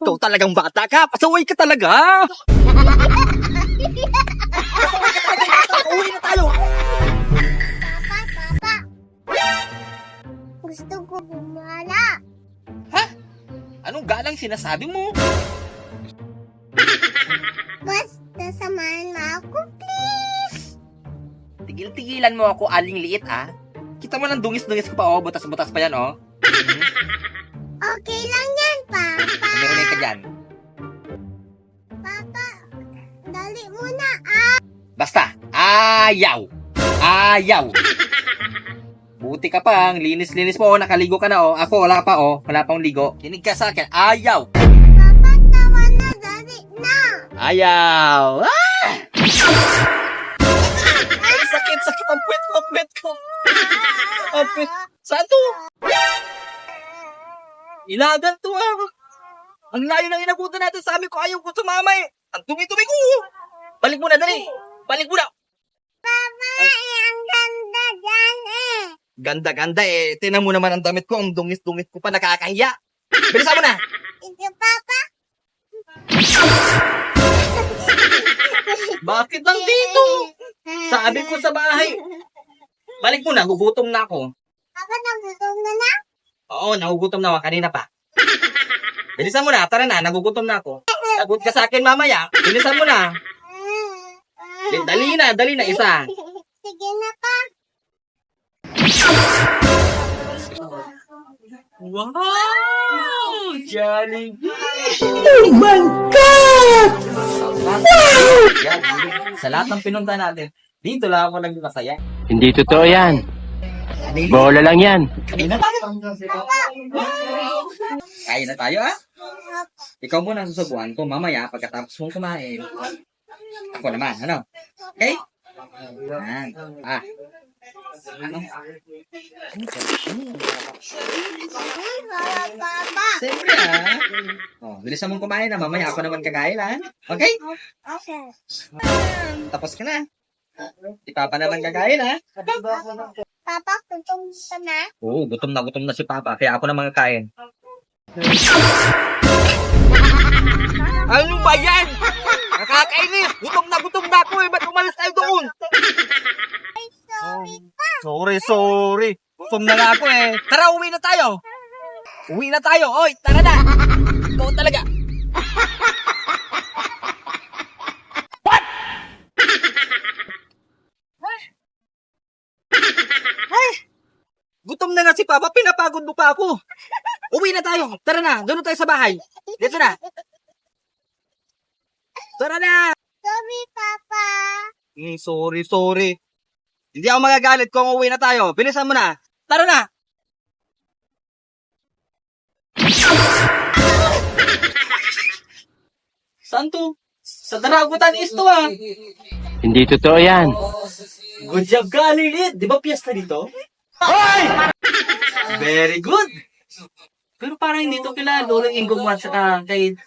Ikaw talagang bata ka. Pasaway ka talaga. Uwi na tayo. Papa. Gusto ko gumala. Anong galang sinasabi mo? Basta samahan mo ako, please. Tigil-tigilan mo ako, aling liit, ah. Kita mo lang dungis-dungis ko pa, oh. Butas-butas pa yan, oh. Okay lang yan, Papa. Meron ka dyan. Papa, dali mo na. Basta, ayaw. Ayaw. Buti ka pa, ang linis-linis mo, oh. Nakaligo ka na, oh. Ako, wala pa, oh. Wala pang ligo. Kinig ka sa akin, ayaw. Papa, tawa na, dali na. Ayaw. Ah! Ay, sakit ang puwet ko. Ang puwet. Saan to? Ilagan to, ah. Ang layo ng inabutan natin sa amin ko, ayaw ko sumama, eh. Ang dumi-dumi ko. Balik mo na, dali. Balik mo na. Papa, ang ganda dyan eh. Ganda-ganda, eh. Tinan mo naman ang damit ko. Ang dungis-dungis ko pa, nakakahiya. Bilisan mo na. Ito, Papa. Bakit lang dito? Sabi ko sa bahay. Balik mo na, gugutom na ako. Papa, nagutom na na? Oo, nagugutom na ako. Kanina pa. Bilisan mo na, tara na, nagugutom na ako. Sagot ka sa akin mamaya. Bilisan mo na. Dali na, isa. Sige na, Pa. Wow! Jollibee! Oh my God! Yan, sa lahat ng pinunta natin, dito lang ako nagmasaya. Hindi totoo yan. Bola lang yan. Kain na tayo. Kain na tayo, ah. Ikaw muna ang susubuan ko mamaya pagkatapos mong kumain. Ako naman, ano? Okay? Yan. Ah. Ano? Papa. Siyempre, ah. Oh, bilisan mong kumain na. Mamaya ako naman kakain, ah. Okay? Okay. Tapos ka na. Si Papa naman kakain, ah. Papa, gutom ka na? Oo, gutom na si Papa. Kaya ako naman kakain. Ano ba yan? Nakakainis! Gutom na ako eh! Ba't umalis tayo doon? Sorry. Gutom na nga ako eh. Tara, uwi na tayo. Oy, tara na. Ikaw talaga. Ay! Gutom na nga si Papa. Pinapagod mo pa ako. Uwi na tayo. Tara na. Doon na tayo sa bahay. Dito na. Tara na. Sorry, Papa. Sorry. Hindi ako magagalit kung uwi na tayo. Bilisan mo na. Tara na. Saan to? Sa Daragutan is to, ah. Hindi totoo yan. Good job ka, Lilith. Di ba piyesta dito? Hoy! Very good. Pero parang hindi to kila Lola Inggong at saka kay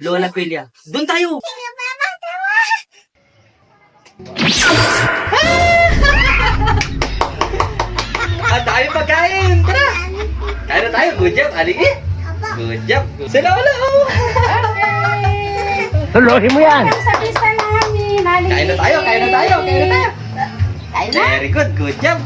Lola Pelia. Doon tayo. Ang dami pagkain. Tara. Kain na tayo. Good job, Aligi. Good job. Si Lola, oh. Tuloy mo yan. Sa pista namin, Kain na tayo. Very Very good. Good job.